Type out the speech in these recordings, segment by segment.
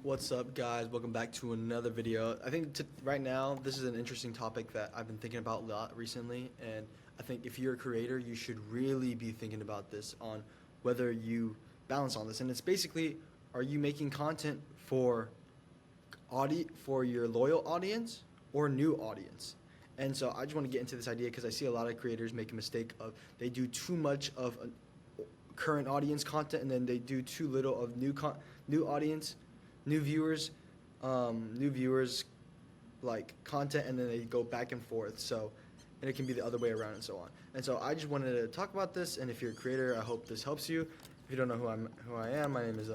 What's up, guys? Welcome back to another video. I think right now this is an interesting topic that I've been thinking about a lot recently, and I think if you're a creator, you should really be thinking about this on whether you balance on this. And it's basically, are you making content for for your loyal audience or new audience? And so I just want to get into this idea because I see a lot of creators make a mistake of they do too much of a current audience content and then they do too little of new audience, new viewers like content, and then they go back and forth. So, and it can be the other way around and so on. And so I just wanted to talk about this. And if you're a creator, I hope this helps you. If you don't know who I am, my name is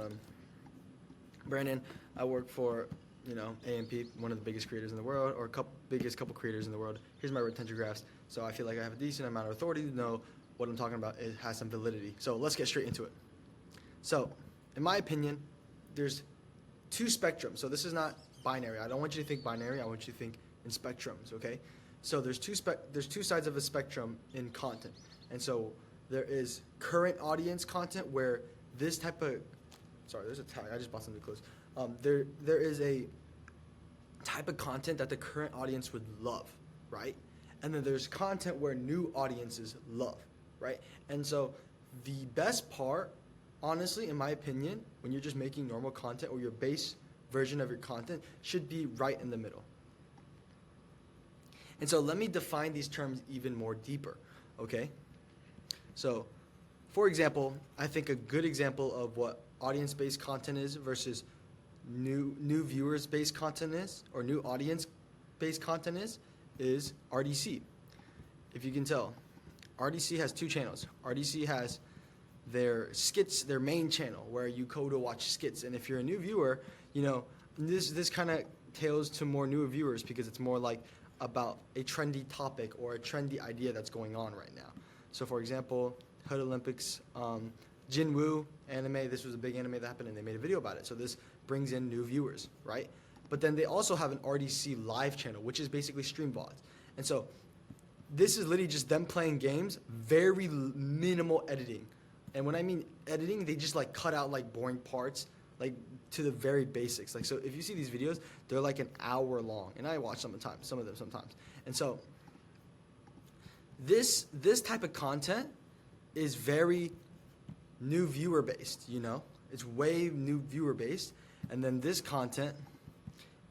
Brandon. I work for AMP, one of the biggest creators in the world, or biggest couple creators in the world. Here's my retention graphs. So I feel like I have a decent amount of authority to know what I'm talking about. It has some validity. So let's get straight into it. So, in my opinion, there's two spectrums. So this is not binary. I don't want you to think binary. I want you to think in spectrums, okay? So there's two sides of a spectrum in content. And so there is current audience content where this type of there's a tag. I just bought some new clothes. There is a type of content that the current audience would love, right? And then there's content where new audiences love, right? And so the best part, honestly, in my opinion, when you're just making normal content or your base version of your content should be right in the middle. And so let me define these terms even more deeper, okay? So, for example, I think a good example of what audience-based content is versus new viewers-based content is, or new audience-based content is RDC. If you can tell, RDC has two channels. RDC has their skits, their main channel, where you go to watch skits. And if you're a new viewer, this kind of tails to more newer viewers because it's more like about a trendy topic or a trendy idea that's going on right now. So for example, Hood Olympics, Jinwoo anime, this was a big anime that happened and they made a video about it. So this brings in new viewers, right? But then they also have an RDC live channel, which is basically stream VODs. And so this is literally just them playing games, very minimal editing. And when I mean editing, they just like cut out like boring parts, like to the very basics. Like, so if you see these videos, they're like an hour long, and I watch some of them sometimes. And so this type of content is very new viewer based, it's way new viewer based. And then this content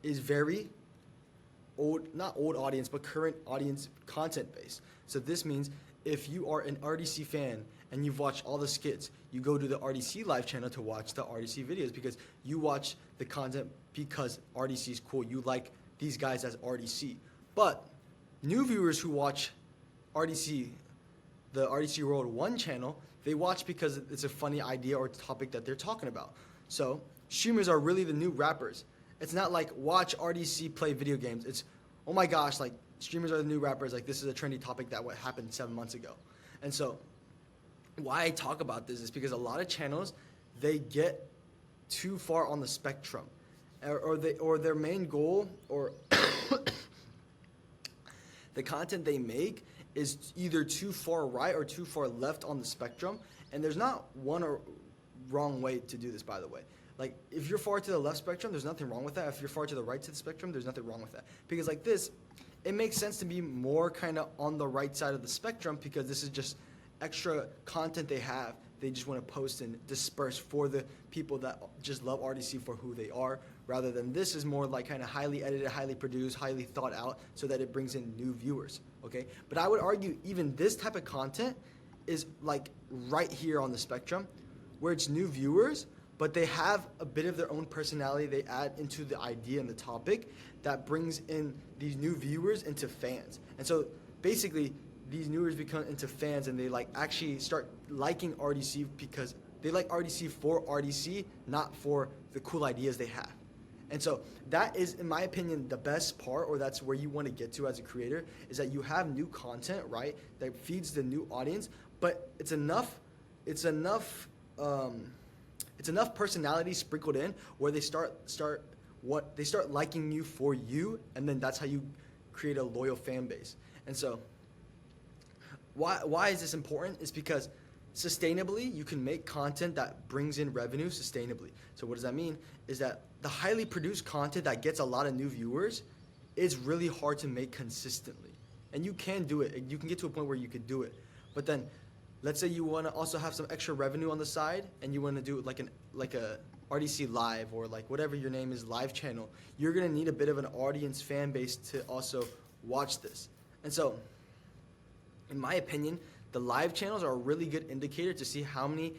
is very old, not old audience, but current audience content based. So this means if you are an RDC fan and you've watched all the skits, you go to the RDC live channel to watch the RDC videos because you watch the content because RDC is cool. You like these guys as RDC. But new viewers who watch RDC, the RDC World 1 channel, they watch because it's a funny idea or topic that they're talking about. So streamers are really the new rappers. It's not like watch RDC play video games. It's, oh my gosh, like streamers are the new rappers. Like this is a trendy topic that what happened 7 months ago. And so why I talk about this is because a lot of channels, they get too far on the spectrum, or their main goal or the content they make is either too far right or too far left on the spectrum. And there's not one or wrong way to do this, by the way. Like if you're far to the left spectrum, there's nothing wrong with that. If you're far to the right to the spectrum, there's nothing wrong with that. Because like this, it makes sense to be more kind of on the right side of the spectrum because this is just extra content they have. They just want to post and disperse for the people that just love RDC for who they are, rather than this is more like kind of highly edited, highly produced, highly thought out so that it brings in new viewers, okay? But I would argue even this type of content is like right here on the spectrum where it's new viewers, but they have a bit of their own personality they add into the idea and the topic that brings in these new viewers into fans. And so basically these new viewers become into fans and they like actually start liking RDC because they like RDC for RDC, not for the cool ideas they have. And so that is, in my opinion, the best part, or that's where you want to get to as a creator, is that you have new content, right, that feeds the new audience, but it's enough personality sprinkled in where they start liking you for you, and then that's how you create a loyal fan base. And so why is this important? It's because sustainably, you can make content that brings in revenue sustainably. So what does that mean? Is that the highly produced content that gets a lot of new viewers is really hard to make consistently. And you can do it. You can get to a point where you could do it. But then, let's say you want to also have some extra revenue on the side, and you want to do like a RDC Live, or like whatever your name is, live channel. You're gonna need a bit of an audience, fan base to also watch this. And so, in my opinion, the live channels are a really good indicator to see how many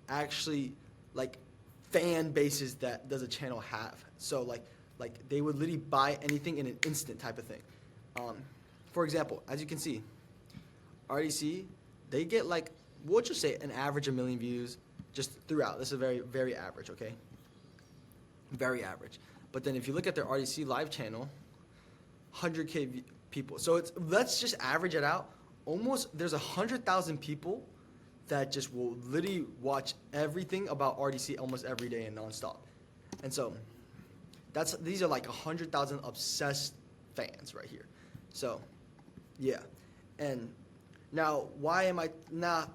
actually like fan bases that does a channel have. So like they would literally buy anything in an instant type of thing. For example, as you can see, RDC, they get like, we'll just say an average 1 million views just throughout. This is very, very average, okay? Very average. But then if you look at their RDC live channel, 100K people. So let's just average it out. Almost, there's 100,000 people that just will literally watch everything about RDC almost every day and nonstop. And so these are like 100,000 obsessed fans right here. So yeah. And now,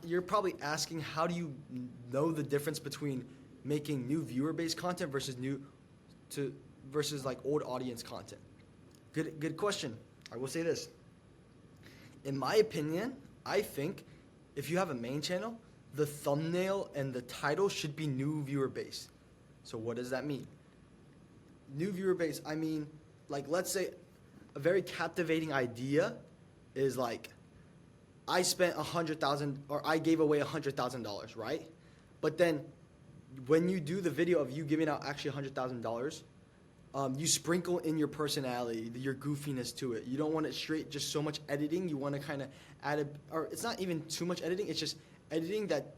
you're probably asking, how do you know the difference between making new viewer-based content versus like old audience content? Good question. I will say this. In my opinion, I think if you have a main channel, the thumbnail and the title should be new viewer-based. So what does that mean? New viewer-based, I mean, like, let's say a very captivating idea is like, I spent $100,000, or I gave away $100,000, right? But then when you do the video of you giving out actually $100,000, you sprinkle in your personality, your goofiness to it. You don't want it straight, just so much editing. You want to kind of add or it's not even too much editing. It's just editing that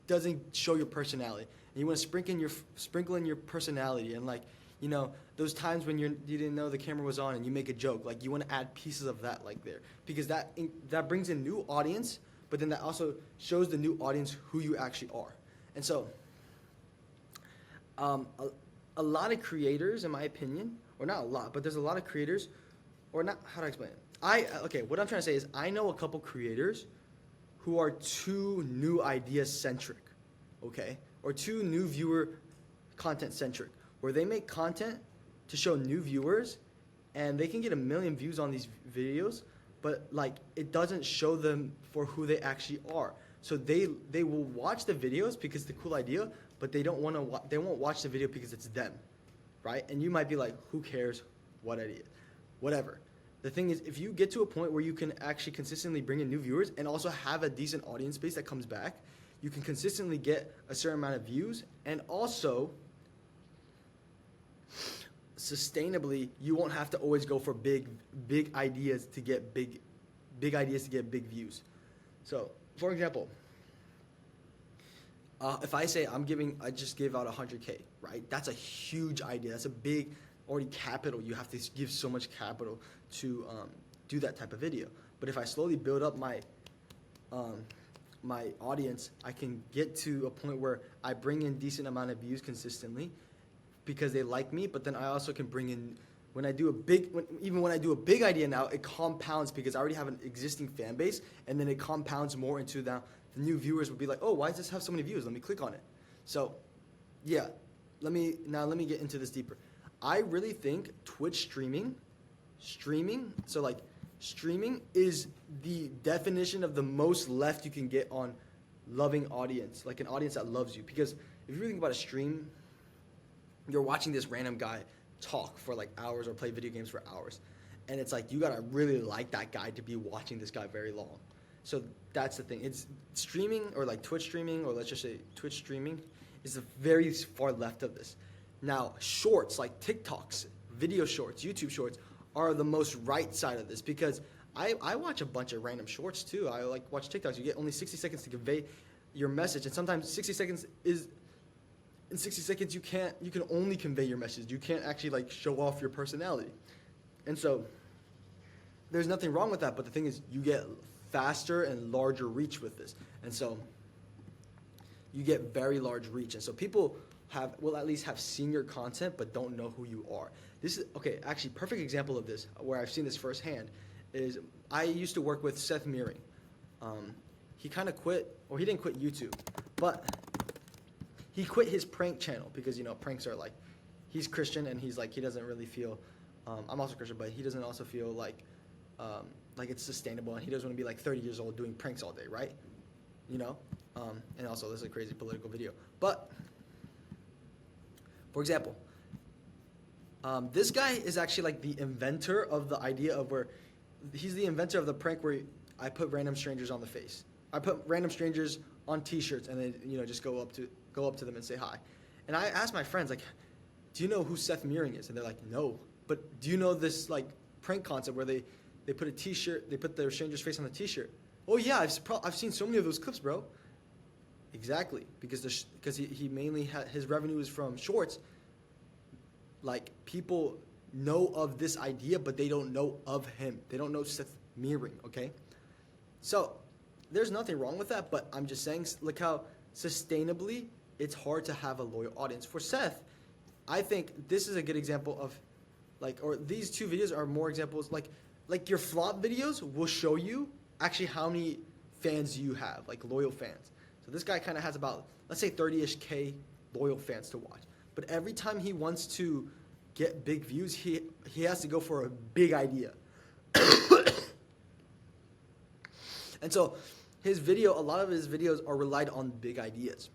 doesn't show your personality. And you want to sprinkle in your personality, and like, you know, those times when you didn't know the camera was on and you make a joke, like you want to add pieces of that like there, because that brings in new audience, but then that also shows the new audience who you actually are. And so a lot of creators, in my opinion, or not a lot, but there's a lot of creators, or not, how do I explain it? Okay, what I'm trying to say is I know a couple creators who are too new idea centric, okay? Or too new viewer content centric, where they make content to show new viewers, and they can get 1 million views on these videos, but like it doesn't show them for who they actually are. So they will watch the videos because it's a cool idea, but they won't watch the video because it's them, right? And you might be like, who cares what idea, whatever. The thing is, if you get to a point where you can actually consistently bring in new viewers and also have a decent audience base that comes back, you can consistently get a certain amount of views, and also sustainably, you won't have to always go for big ideas to get big views. So, for example, if I say I just gave out 100K, right? That's a huge idea. That's a big already capital. You have to give so much capital to do that type of video. But if I slowly build up my audience, I can get to a point where I bring in decent amount of views consistently because they like me. But then I also can bring in, when I do a big idea now, it compounds because I already have an existing fan base, and then it compounds more into the new viewers will be like, oh, why does this have so many views? Let me click on it. So, yeah, let me get into this deeper. I really think Twitch streaming, so like streaming is the definition of the most left you can get on loving audience, like an audience that loves you. Because if you really think about a stream, you're watching this random guy talk for like hours or play video games for hours. And it's like, you gotta really like that guy to be watching this guy very long. So that's the thing. It's streaming, or like Twitch streaming, or let's just say Twitch streaming, is the very far left of this. Now, shorts like TikToks, video shorts, YouTube shorts are the most right side of this, because I watch a bunch of random shorts too. I like watch TikToks. You get only 60 seconds to convey your message, and sometimes 60 seconds is, in 60 seconds you can only convey your message. You can't actually like show off your personality. And so there's nothing wrong with that, but the thing is, you get faster and larger reach with this. And so you get very large reach. And so people will at least have seen your content but don't know who you are. This is, okay, actually, perfect example of this, where I've seen this firsthand, is I used to work with Seth Meering. He kind of quit, or he didn't quit YouTube, but he quit his prank channel because, you know, pranks are like, he's Christian and he's like he doesn't really feel. I'm also Christian, but he doesn't also feel like it's sustainable, and he doesn't want to be like 30 years old doing pranks all day, right? You know, and also this is a crazy political video. But for example, this guy is actually like the inventor of the idea of where he's the inventor of the prank where I put random strangers on the face. I put random strangers on T-shirts and then just go up to them and say hi. And I asked my friends like, do you know who Seth Meering is? And they're like, no. But do you know this like prank concept where they put a T-shirt, they put their stranger's face on the T-shirt? Oh yeah, I've seen so many of those clips, bro. Exactly, because he mainly his revenue is from shorts. Like people know of this idea, but they don't know of him. They don't know Seth Meering. Okay, so there's nothing wrong with that. But I'm just saying, look how sustainably it's hard to have a loyal audience. For Seth, I think this is a good example of or these two videos are more examples like your flop videos will show you actually how many fans you have, like loyal fans. So this guy kind of has about, let's say 30-ish K loyal fans to watch. But every time he wants to get big views, he has to go for a big idea. And so a lot of his videos are relied on big ideas,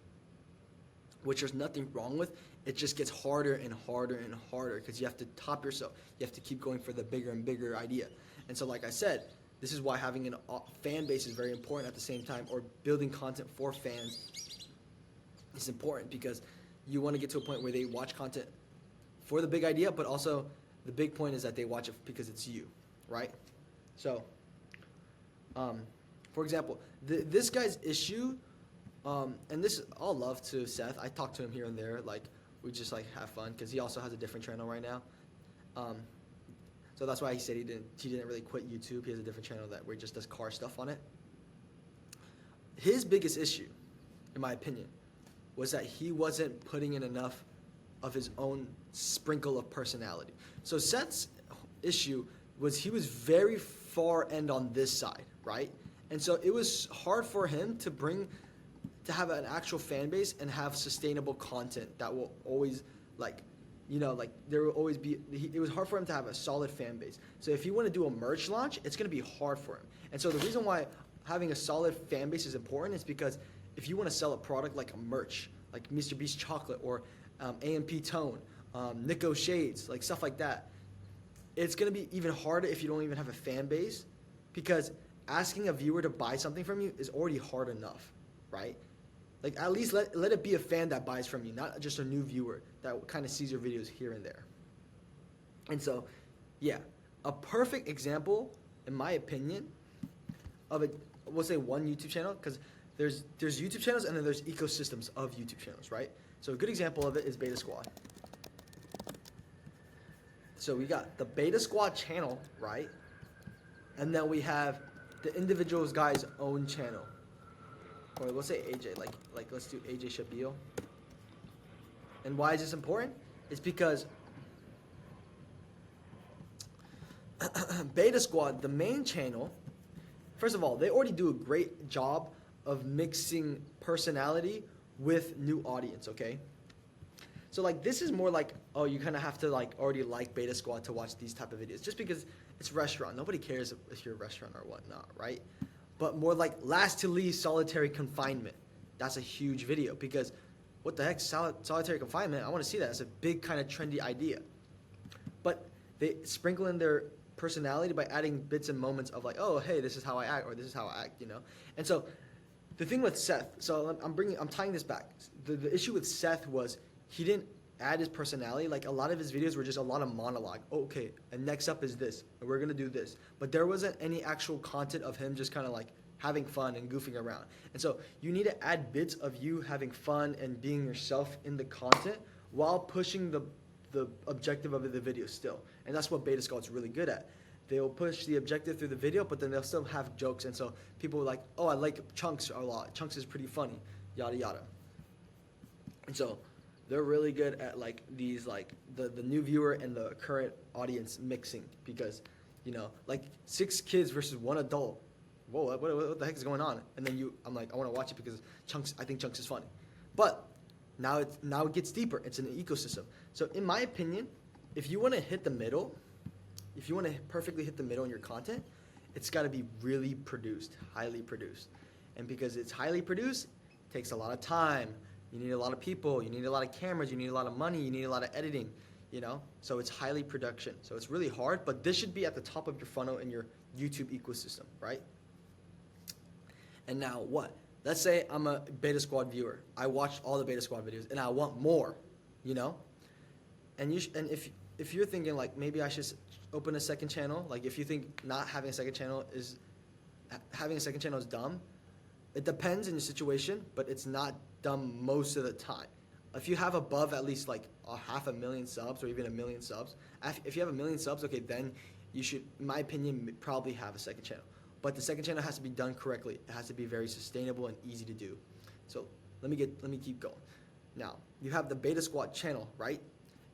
which there's nothing wrong with. It just gets harder and harder and harder because you have to top yourself. You have to keep going for the bigger and bigger idea. And so like I said, this is why having a fan base is very important at the same time, or building content for fans is important because you want to get to a point where they watch content for the big idea, but also the big point is that they watch it because it's you, right? So, for example, this guy's issue, and this all love to Seth. I talk to him here and there, like we just like have fun because he also has a different channel right now. So that's why he said he didn't really quit YouTube. He has a different channel where he just does car stuff on it. His biggest issue, in my opinion, was that he wasn't putting in enough of his own sprinkle of personality. So Seth's issue was he was very far end on this side, right? And so it was hard for him to have an actual fan base and have sustainable content that will always there will always be, it was hard for him to have a solid fan base. So if you want to do a merch launch, it's going to be hard for him. And so the reason why having a solid fan base is important is because if you want to sell a product like a merch, like Mr. Beast chocolate or AMP tone, Nico shades, like stuff like that, it's going to be even harder if you don't even have a fan base, because asking a viewer to buy something from you is already hard enough, right? Like at least let it be a fan that buys from you, not just a new viewer that kind of sees your videos here and there. And so, yeah, a perfect example, in my opinion, of we'll say one YouTube channel, because there's YouTube channels and then there's ecosystems of YouTube channels, right? So a good example of it is Beta Squad. So we got the Beta Squad channel, right? And then we have the individual guy's own channel. Or let's say AJ, like let's do AJ Shabil. And why is this important? It's because Beta Squad, the main channel, first of all, they already do a great job of mixing personality with new audience, okay? So like this is more like, oh, you kind of have to like already like Beta Squad to watch these type of videos, just because it's restaurant. Nobody cares if you're a restaurant or whatnot, right? But more like Last to Leave Solitary Confinement. That's a huge video because what the heck, solitary confinement? I want to see that. It's a big kind of trendy idea. But they sprinkle in their personality by adding bits and moments of like, oh, hey, this is how I act, or this is how I act, And so the thing with Seth, so I'm tying this back. The issue with Seth was he didn't add his personality. Like a lot of his videos were just a lot of monologue. Oh, okay, and next up is this, and we're gonna do this. But there wasn't any actual content of him just kind of like having fun and goofing around. And so you need to add bits of you having fun and being yourself in the content while pushing the objective of the video still. And that's what Beta Squad's really good at. They'll push the objective through the video, but then they'll still have jokes. And so people are like, oh, I like Chunks a lot. Chunks is pretty funny, yada yada. And so they're really good at like these like the new viewer and the current audience mixing, because like 6 kids versus 1 adult. Whoa, what the heck is going on? And then I'm like, I want to watch it because I think Chunks is funny. But Now it gets deeper. It's an ecosystem. So in my opinion, if you want to hit the middle, if you want to perfectly hit the middle in your content, it's got to be really produced, highly produced. And because it's highly produced, it takes a lot of time. You need a lot of people. You need a lot of cameras. You need a lot of money. You need a lot of editing, you know? So it's highly production. So it's really hard, but this should be at the top of your funnel in your YouTube ecosystem, right? And now what? Let's say I'm a Beta Squad viewer. I watched all the Beta Squad videos and I want more, you know? And if you're thinking like maybe I should open a second channel, like if you think not having a second channel is dumb, it depends in your situation, but it's not dumb most of the time. If you have above at least like 500,000 subs or even 1 million subs, if you have 1 million subs, okay, then you should, in my opinion, probably have a second channel. But the second channel has to be done correctly. It has to be very sustainable and easy to do. So let me keep going. Now, you have the Beta Squad channel, right?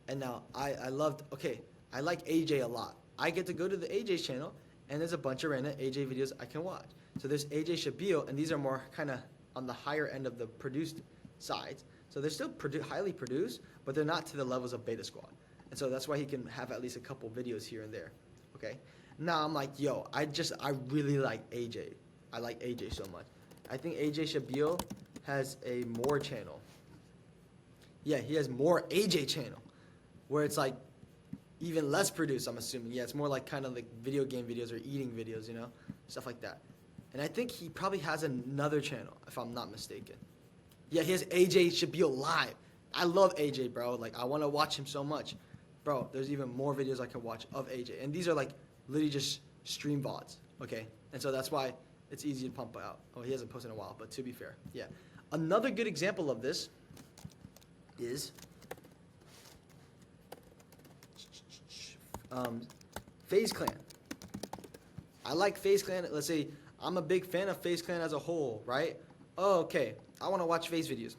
And now I like AJ a lot. I get to go to the AJ channel and there's a bunch of random AJ videos I can watch. So there's AJ Shabil, and these are more kind of on the higher end of the produced sides. So they're still highly produced, but they're not to the levels of Beta Squad. And so that's why he can have at least a couple videos here and there, okay? Now I'm like, yo, I really like AJ. I like AJ so much. I think AJ Shabil has a more channel. Yeah, he has more AJ channel, where it's like even less produced, I'm assuming. Yeah, it's more like kind of like video game videos or eating videos, you know, stuff like that. And I think he probably has another channel, if I'm not mistaken. Yeah, he has AJ Shabil Live. I love AJ, bro. Like, I want to watch him so much. Bro, there's even more videos I can watch of AJ. And these are like literally just stream VODs, okay? And so that's why it's easy to pump out. Oh, he hasn't posted in a while, but to be fair, yeah. Another good example of this is FaZe Clan. I like FaZe Clan. Let's say I'm a big fan of FaZe Clan as a whole, right? Oh, okay. I want to watch FaZe videos.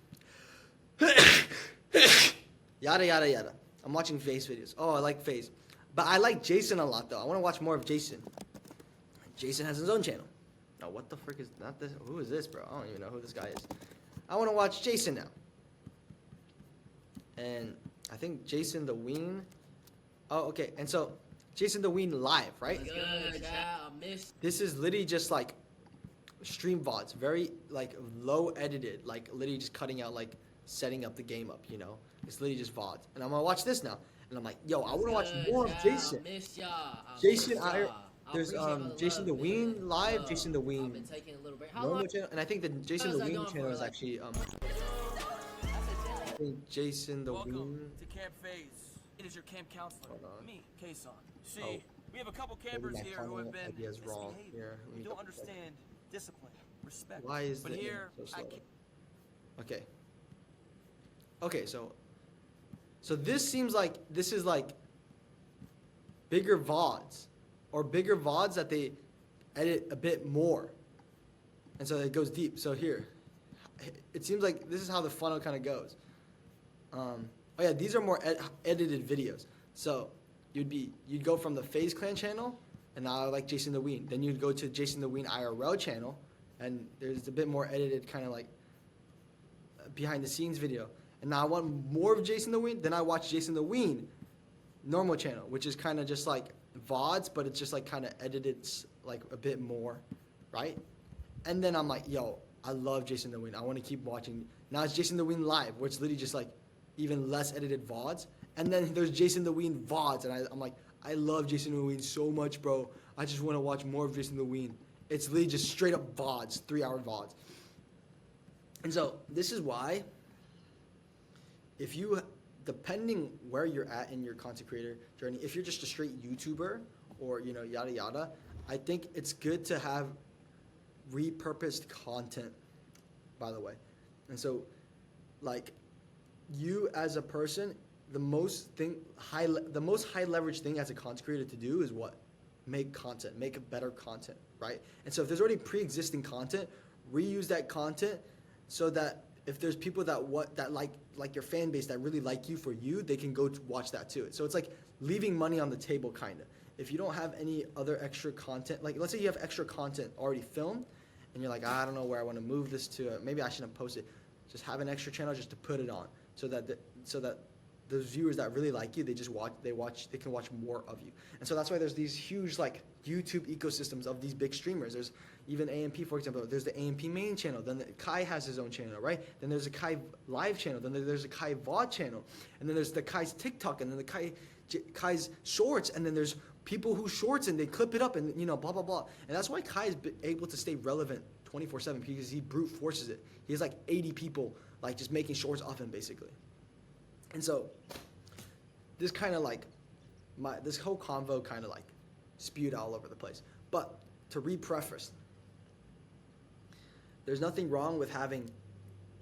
Yada, yada, yada. I'm watching FaZe videos. Oh, I like FaZe. But I like Jason a lot, though. I want to watch more of Jason. Jason has his own channel. Now, what the frick is not this? Who is this, bro? I don't even know who this guy is. I want to watch Jason now. And I think Jason the Ween. Oh, okay. And so, Jason the Ween live, right? This is literally just like stream VODs. Very like low edited. Like literally just cutting out like setting up the game up, you know? It's literally just VODs. And I'm going to watch this now. And I'm like, yo, I want to watch more of Jason. Jason, there's Jason the Ween live, Jason the Ween normal channel, and I think the Jason the Ween channel is actually I think Jason the Ween. To Camp FaZe. It is your camp counselor, me, Kason. See, we have a couple campers here who have been misbehaving. We don't understand discipline, respect. Why is but the here so slow? Okay. Okay, so this seems like this is like bigger VODs. Or bigger VODs that they edit a bit more. And so it goes deep. So here, it seems like this is how the funnel kind of goes. Oh yeah, these are more edited videos. So you'd go from the FaZe Clan channel, and now I like Jason the Ween. Then you'd go to Jason the Ween IRL channel, and there's a bit more edited kind of like behind the scenes video. And now I want more of Jason the Ween, then I watch Jason the Ween normal channel, which is kind of just like VODs, but it's just like kind of edited like a bit more, right? And then I'm like, yo, I love Jason the Ween. I want to keep watching. Now it's Jason the Ween live, where it's literally just like even less edited VODs. And then there's Jason the Ween VODs, and I'm like, I love Jason the Ween so much, bro. I just want to watch more of Jason the Ween. It's literally just straight up VODs, 3-hour VODs. And so this is why, if you, depending where you're at in your content creator journey, if you're just a straight YouTuber or, you know, yada yada, I think it's good to have repurposed content, by the way. And so, like, you as a person, the most high leverage thing as a content creator to do is what? Make content, make better content, right? And so if there's already pre-existing content, reuse that content so that if there's people that like your fan base that really like you for you, they can go to watch that too. So it's like leaving money on the table, kind of. If you don't have any other extra content, like let's say you have extra content already filmed, and you're like, I don't know where I want to move this to. Maybe I shouldn't post it. Just have an extra channel just to put it on. so that those viewers that really like you, they can watch more of you. And so that's why there's these huge like YouTube ecosystems of these big streamers. There's even AMP, for example. There's the AMP main channel. Then Kai has his own channel, right? Then there's a Kai live channel. Then there's a Kai VOD channel. And then there's the Kai's TikTok. And then the Kai's shorts. And then there's people who shorts and they clip it up and blah blah blah. And that's why Kai is able to stay relevant 24/7 because he brute forces it. He has like 80 people like just making shorts off him basically. And so this kind of like this whole convo kind of like spewed all over the place. But to re-preface, there's nothing wrong with having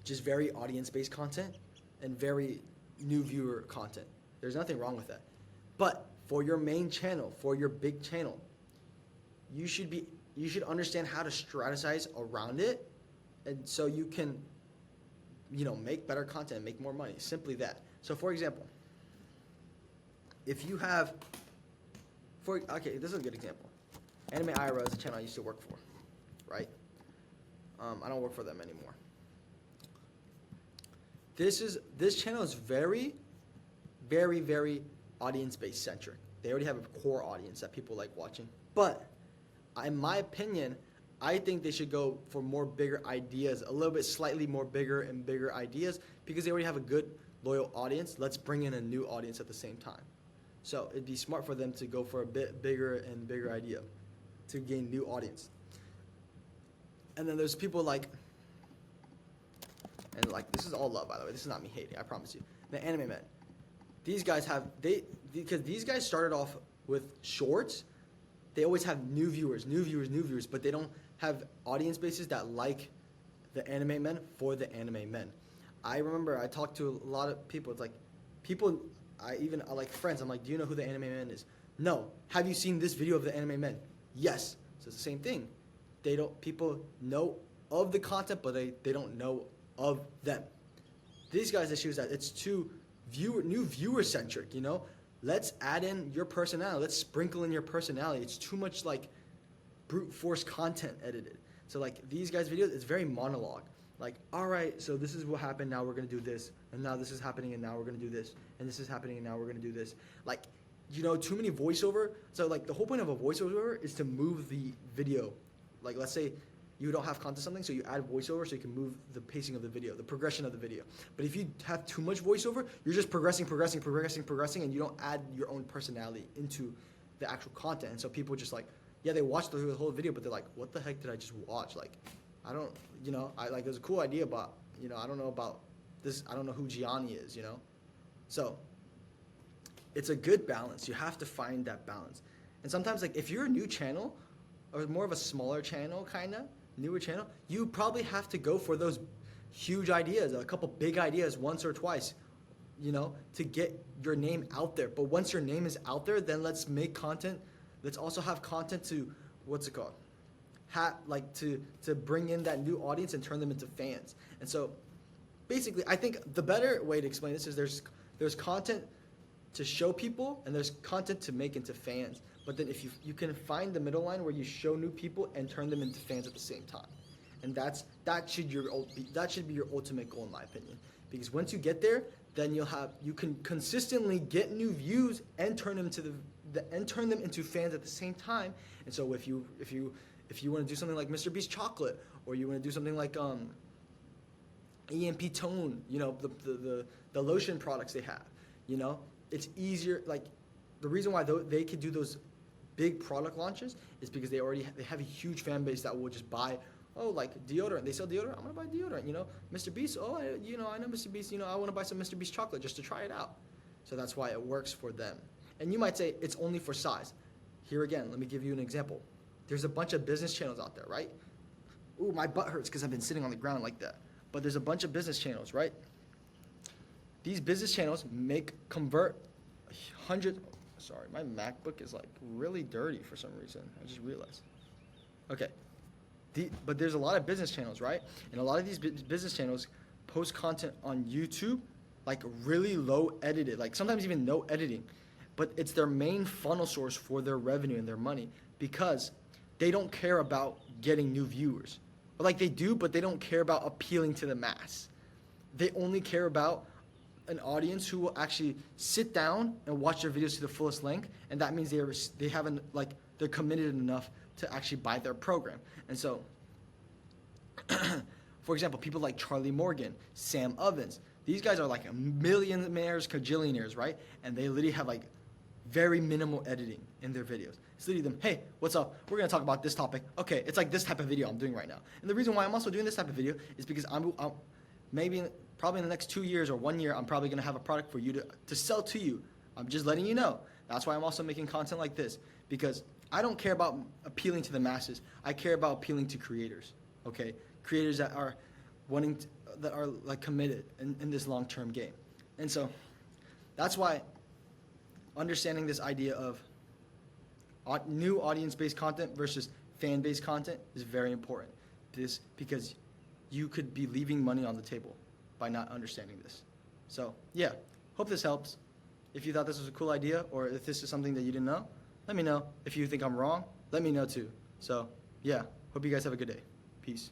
just very audience-based content and very new viewer content. There's nothing wrong with that. But for your main channel, for your big channel, you should understand how to strategize around it, and so you can make better content, make more money. Simply that. So for example, if you have this is a good example. Anime IRL is a channel I used to work for, right? I don't work for them anymore. This channel is very, very, very audience-based centric. They already have a core audience that people like watching. But in my opinion, I think they should go for more bigger ideas, a little bit slightly more bigger and bigger ideas, because they already have a good, loyal audience. Let's bring in a new audience at the same time. So it'd be smart for them to go for a bit bigger and bigger idea to gain new audience. And then there's people like, and like, this is all love, by the way. This is not me hating, I promise you. The Anime Men. These guys because these guys started off with shorts, they always have new viewers, but they don't have audience bases that like the Anime Men for the Anime Men. I remember I talked to a lot of people. It's like people, I like friends. I'm like, do you know who the Anime Man is? No. Have you seen this video of the Anime Men? Yes. So it's the same thing. People know of the content, but they don't know of them. These guys' issue is that it's too new viewer centric. Let's add in your personality. Let's sprinkle in your personality. It's too much like brute force content edited. So like these guys' videos, it's very monologue. Like, all right, so this is what happened. Now we're gonna do this, and now this is happening, and now we're gonna do this, and this is happening, and now we're gonna do this. Like, too many voiceover. So like the whole point of a voiceover is to move the video. Like, let's say you don't have content something, so you add voiceover so you can move the pacing of the video, the progression of the video. But if you have too much voiceover, you're just progressing, and you don't add your own personality into the actual content. And so people just like, yeah, they watch the whole video, but they're like, what the heck did I just watch? Like, I don't, I like, it was a cool idea, but, I don't know about this. I don't know who Gianni is, So it's a good balance. You have to find that balance. And sometimes, like, if you're a new channel or more of a smaller channel, newer channel, you probably have to go for those huge ideas, a couple big ideas once or twice, to get your name out there. But once your name is out there, then let's make content. Let's also have content to, to bring in that new audience and turn them into fans. And so basically, I think the better way to explain this is there's content to show people and there's content to make into fans. But then if you can find the middle line where you show new people and turn them into fans at the same time. And that should be your ultimate goal, in my opinion. Because once you get there, then you can consistently get new views and turn them into fans at the same time. And so if you want to do something like Mr. Beast Chocolate, or you want to do something like EMP Tone, the lotion products they have, it's easier. Like, the reason why they could do those big product launches is because they have a huge fan base that will just buy, like deodorant. They sell deodorant. I'm gonna buy deodorant. Mr. Beast. I know Mr. Beast. I want to buy some Mr. Beast chocolate just to try it out. So that's why it works for them. And you might say it's only for size. Here again, let me give you an example. There's a bunch of business channels out there, right? Ooh, my butt hurts because I've been sitting on the ground like that. But there's a bunch of business channels, right? These business channels convert hundreds. Sorry, my MacBook is like really dirty for some reason. I just realized. Okay. But there's a lot of business channels, right? And a lot of these business channels post content on YouTube, like really low edited, like sometimes even no editing. But it's their main funnel source for their revenue and their money, because they don't care about getting new viewers. Or like they do, but they don't care about appealing to the mass. They only care about an audience who will actually sit down and watch their videos to the fullest length, and that means they haven't like they're committed enough to actually buy their program. And so, for example, people like Charlie Morgan, Sam Ovens, these guys are like millionaires, cajillionaires, right? And they literally have like very minimal editing in their videos. It's literally them, hey, what's up? We're gonna talk about this topic. Okay, it's like this type of video I'm doing right now. And the reason why I'm also doing this type of video is because I'm probably in the next 2 years or 1 year, I'm probably gonna have a product for you to sell to you. I'm just letting you know. That's why I'm also making content like this, because I don't care about appealing to the masses. I care about appealing to creators, okay? Creators that are that are like committed in this long-term game. And so that's why understanding this idea of new audience-based content versus fan-based content is very important. Because you could be leaving money on the table by not understanding this. So yeah, hope this helps. If you thought this was a cool idea, or if this is something that you didn't know, let me know. If you think I'm wrong, let me know too. So yeah, hope you guys have a good day. Peace.